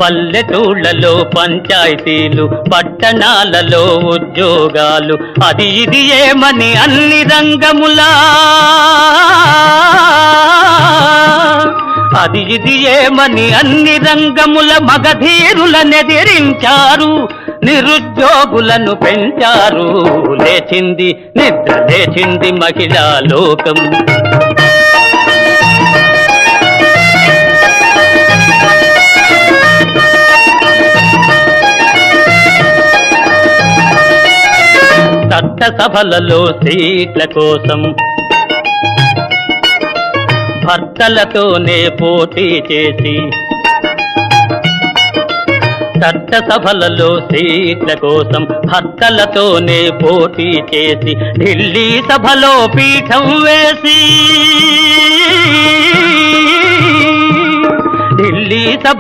పల్లెటూళ్ళలో పంచాయతీలు, పట్టణాలలో ఉద్యోగాలు, అది ఇది ఏమని అన్ని రంగములా, అది ఇది ఏమని అన్ని రంగముల మగధీరులనెదిరించారు, నిరుద్యోగులను పెంచారు. లేచింది నిద్ర లేచింది మహిళా లోకం. చట్టసభలలో సీట్ల కోసం భర్తలతోనే పోటీ చేసి, చట్టసభలలో సీట్ల కోసం భర్తలతోనే పోటీ చేసి, ఢిల్లీ సభలో పీఠం వేసి, ఢిల్లీ సభ